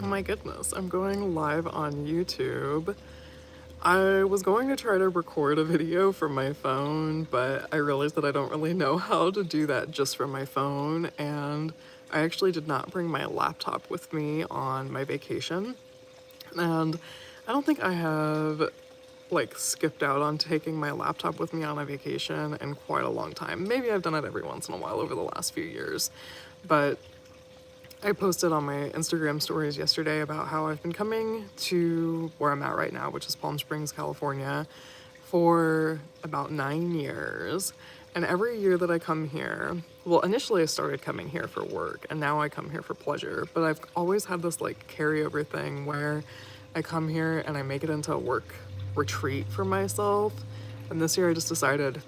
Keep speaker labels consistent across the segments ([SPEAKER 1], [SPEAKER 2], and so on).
[SPEAKER 1] Oh my goodness, I'm going live on YouTube. I was going to try to record a video from my phone, but I realized that I don't really know how to do that just from my phone, and I actually did not bring my laptop with me on my vacation. And I don't think I have like skipped out on taking my laptop with me on a vacation in quite a long time. Maybe I've done it every once in a while over the last few years, but I posted on my Instagram stories yesterday about how I've been coming to where I'm at right now, which is Palm Springs, California, for about 9 years. And every year that I come here, well, initially I started coming here for work, and now I come here for pleasure. But I've always had this like carryover thing where I come here and I make it into a work retreat for myself. And this year I just decided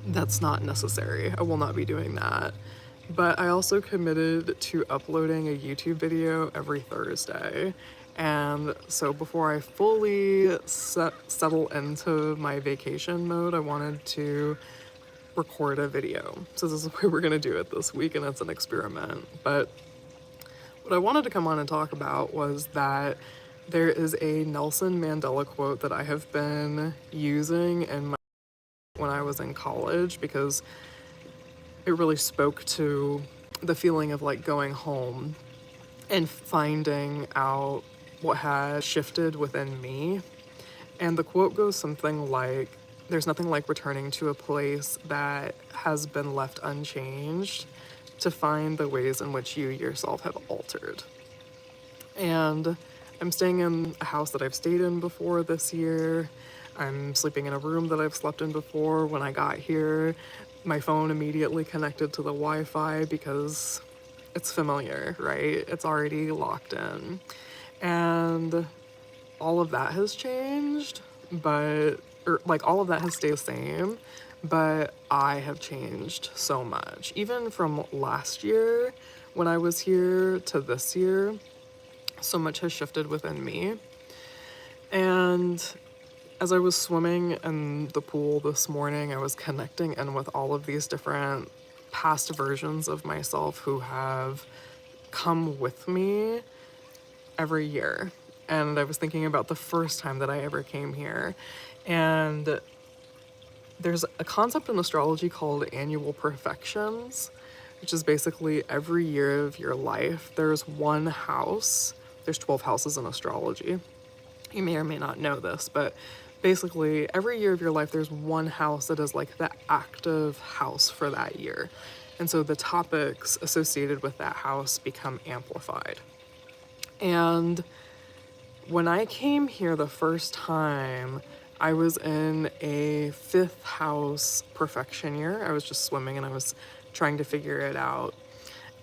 [SPEAKER 1] that's not necessary. I will not be doing that. But I also committed to uploading a YouTube video every Thursday. And so before I fully settle into my vacation mode, I wanted to record a video. So this is the way we're gonna do it this week, and it's an experiment. But what I wanted to come on and talk about was that there is a Nelson Mandela quote that I have been using in my when I was in college because it really spoke to the feeling of like going home and finding out what had shifted within me. And the quote goes something like, there's nothing like returning to a place that has been left unchanged to find the ways in which you yourself have altered. And I'm staying in a house that I've stayed in before this year. I'm sleeping in a room that I've slept in before. When I got here, my phone immediately connected to the Wi-Fi because it's familiar, right? It's already locked in. And all of that has changed, all of that has stayed the same, but I have changed so much. Even from last year when I was here to this year, so much has shifted within me. And as I was swimming in the pool this morning, I was connecting in with all of these different past versions of myself who have come with me every year. And I was thinking about the first time that I ever came here. And there's a concept in astrology called annual perfections, which is basically every year of your life, there's one house. There's 12 houses in astrology. You may or may not know this, but basically every year of your life, there's one house that is like the active house for that year. And so the topics associated with that house become amplified. And when I came here the first time, I was in a fifth house perfection year. I was just swimming and I was trying to figure it out.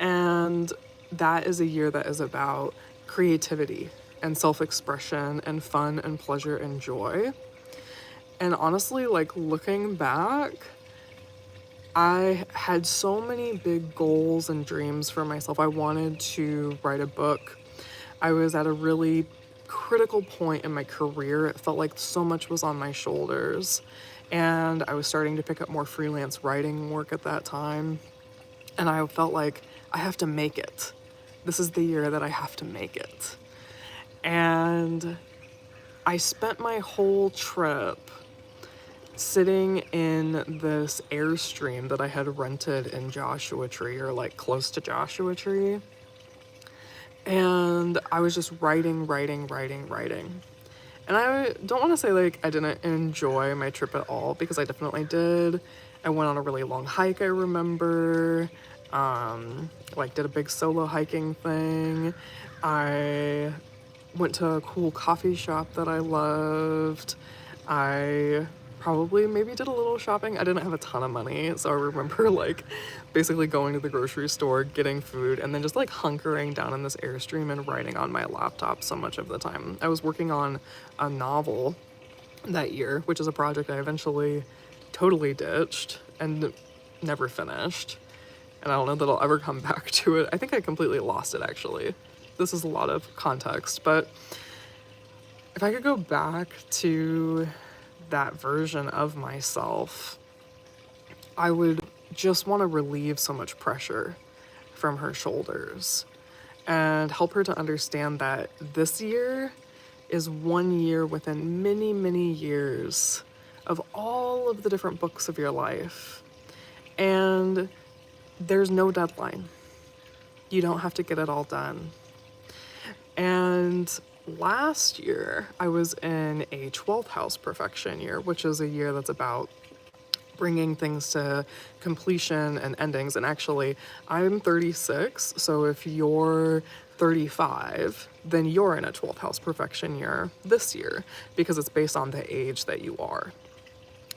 [SPEAKER 1] And that is a year that is about creativity and self-expression and fun and pleasure and joy. And honestly, like looking back, I had so many big goals and dreams for myself. I wanted to write a book. I was at a really critical point in my career. It felt like so much was on my shoulders. And I was starting to pick up more freelance writing work at that time. And I felt like I have to make it. This is the year that I have to make it. And I spent my whole trip sitting in this Airstream that I had rented in Joshua Tree, or like close to Joshua Tree. And I was just writing. And I don't want to say like I didn't enjoy my trip at all, because I definitely did. I went on a really long hike, I remember. Did a big solo hiking thing. I went to a cool coffee shop that I loved. I probably maybe did a little shopping. I didn't have a ton of money, so I remember like basically going to the grocery store, getting food, and then just like hunkering down in this Airstream and writing on my laptop so much of the time. I was working on a novel that year, which is a project I eventually totally ditched and never finished. And I don't know that I'll ever come back to it. I think I completely lost it, actually. This is a lot of context, but if I could go back to that version of myself, I would just want to relieve so much pressure from her shoulders. and help her to understand that this year is one year within many, many years of all of the different books of your life. And there's no deadline. You don't have to get it all done. And last year, I was in a 12th house perfection year, which is a year that's about bringing things to completion and endings. And actually, I'm 36, so if you're 35, then you're in a 12th house perfection year this year because it's based on the age that you are.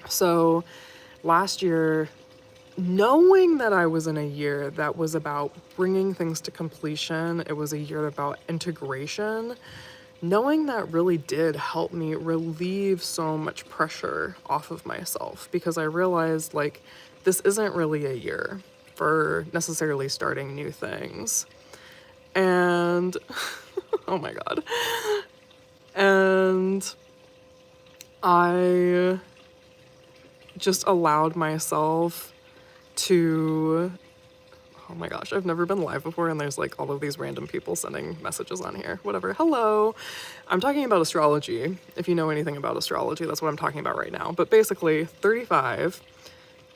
[SPEAKER 1] So last year, knowing that I was in a year that was about bringing things to completion, it was a year about integration, knowing that really did help me relieve so much pressure off of myself, because I realized like this isn't really a year for necessarily starting new things. And oh my God. And I just allowed myself to, oh my gosh, I've never been live before and there's like all of these random people sending messages on here. Whatever. Hello. I'm talking about astrology. If you know anything about astrology, that's what I'm talking about right now. But basically, 35,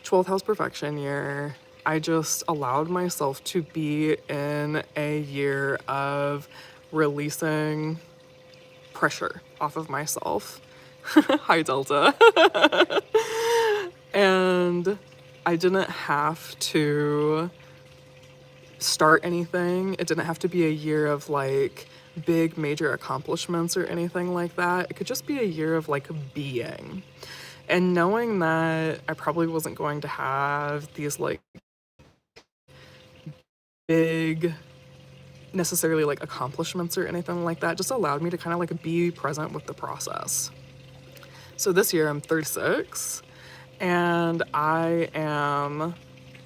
[SPEAKER 1] 12th house perfection year, I just allowed myself to be in a year of releasing pressure off of myself. Hi, Delta. And I didn't have to start anything. It didn't have to be a year of like big major accomplishments or anything like that. It could just be a year of like being. And knowing that I probably wasn't going to have these like big necessarily like accomplishments or anything like that just allowed me to kind of like be present with the process. So this year I'm 36 and I am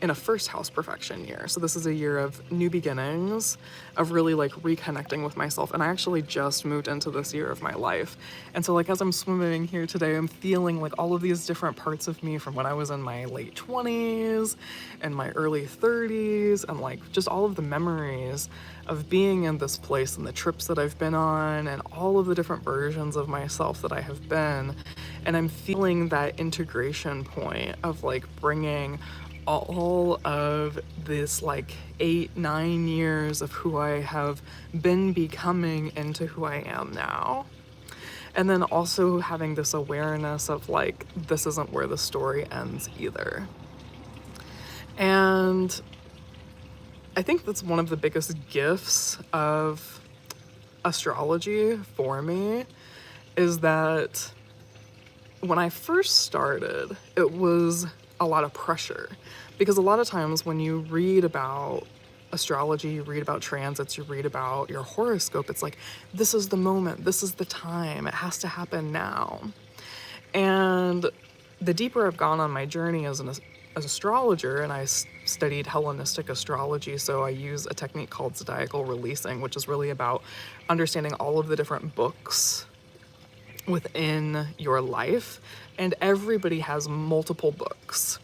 [SPEAKER 1] in a first house perfection year. So this is a year of new beginnings, of really like reconnecting with myself. And I actually just moved into this year of my life. And so like as I'm swimming here today, I'm feeling like all of these different parts of me from when I was in my late 20s and my early 30s, and like just all of the memories of being in this place and the trips that I've been on and all of the different versions of myself that I have been. And I'm feeling that integration point of like bringing all of this like 8-9 years of who I have been becoming into who I am now. And then also having this awareness of like, this isn't where the story ends either. And I think that's one of the biggest gifts of astrology for me, is that when I first started, it was a lot of pressure, because a lot of times when you read about astrology, you read about transits, you read about your horoscope, it's like, this is the moment, this is the time, it has to happen now. And the deeper I've gone on my journey as an astrologer, and I studied Hellenistic astrology, so I use a technique called zodiacal releasing, which is really about understanding all of the different books within your life, and everybody has multiple books.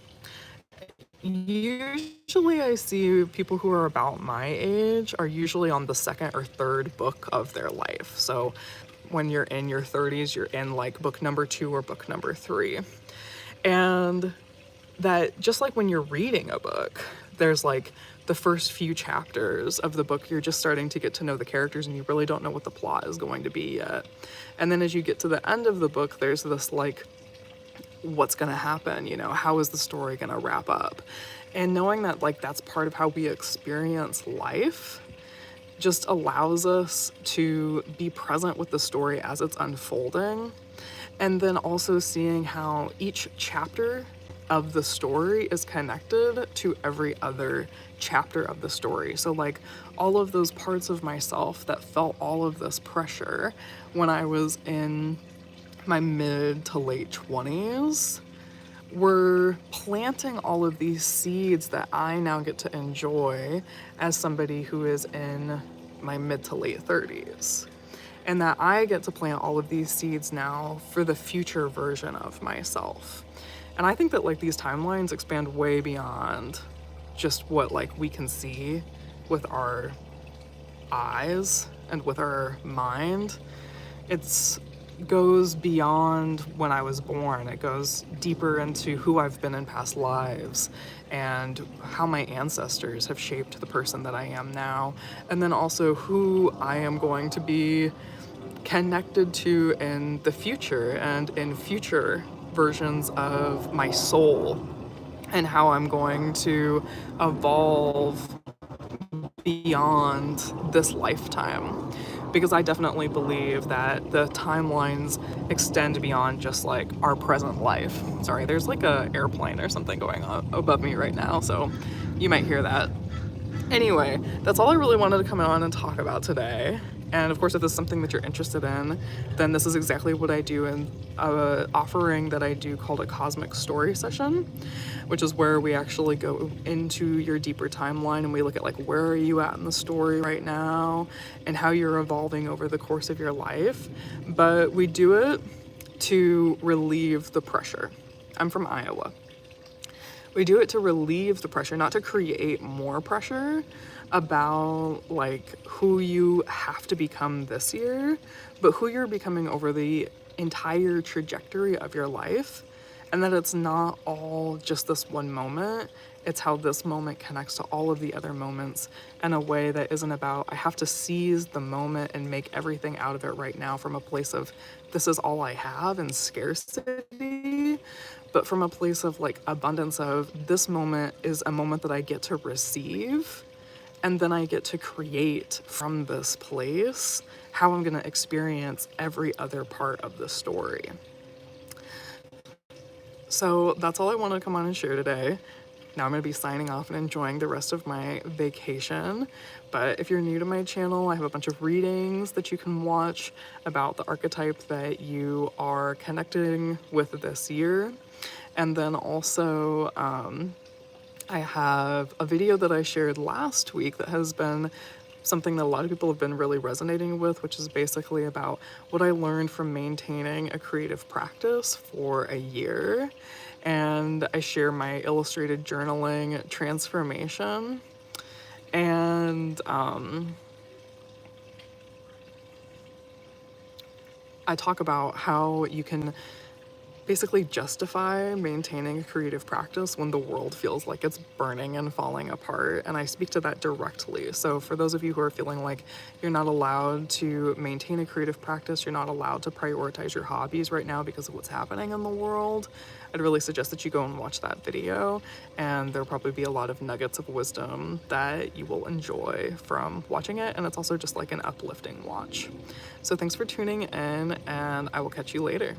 [SPEAKER 1] Usually I see people who are about my age are usually on the second or third book of their life. So when you're in your 30s, you're in like book number 2 or book number 3. And that just like when you're reading a book, there's like the first few chapters of the book, you're just starting to get to know the characters and you really don't know what the plot is going to be yet. And then as you get to the end of the book, there's this like, what's going to happen? You know, how is the story going to wrap up? And knowing that like that's part of how we experience life just allows us to be present with the story as it's unfolding. And then also seeing how each chapter of the story is connected to every other chapter of the story. So like all of those parts of myself that felt all of this pressure when I was in my mid to late 20s were planting all of these seeds that I now get to enjoy as somebody who is in my mid to late 30s. And that I get to plant all of these seeds now for the future version of myself. And I think that like these timelines expand way beyond just what like we can see with our eyes and with our mind, it's goes beyond when I was born. It goes deeper into who I've been in past lives and how my ancestors have shaped the person that I am now, and then also who I am going to be connected to in the future and in future versions of my soul, and how I'm going to evolve beyond this lifetime. Because I definitely believe that the timelines extend beyond just like our present life. Sorry, there's like a airplane or something going on above me right now, so you might hear that. Anyway, that's all I really wanted to come on and talk about today. And of course, if this is something that you're interested in, then this is exactly what I do in an offering that I do called a Cosmic Story Session, which is where we actually go into your deeper timeline and we look at like, where are you at in the story right now and how you're evolving over the course of your life. But we do it to relieve the pressure. I'm from Iowa. We do it to relieve the pressure, not to create more pressure about like who you have to become this year, but who you're becoming over the entire trajectory of your life. And that it's not all just this one moment. It's how this moment connects to all of the other moments in a way that isn't about, I have to seize the moment and make everything out of it right now from a place of, this is all I have and scarcity, but from a place of like abundance of, this moment is a moment that I get to receive, and then I get to create from this place how I'm gonna experience every other part of the story. So that's all I wanted to come on and share today. Now I'm going to be signing off and enjoying the rest of my vacation. But if you're new to my channel, I have a bunch of readings that you can watch about the archetype that you are connecting with this year. And then also, I have a video that I shared last week that has been something that a lot of people have been really resonating with, which is basically about what I learned from maintaining a creative practice for a year. And I share my illustrated journaling transformation. And I talk about how you can basically justify maintaining a creative practice when the world feels like it's burning and falling apart, and I speak to that directly. So for those of you who are feeling like you're not allowed to maintain a creative practice, you're not allowed to prioritize your hobbies right now because of what's happening in the world, I'd really suggest that you go and watch that video, and there'll probably be a lot of nuggets of wisdom that you will enjoy from watching it, and it's also just like an uplifting watch. So thanks for tuning in, and I will catch you later.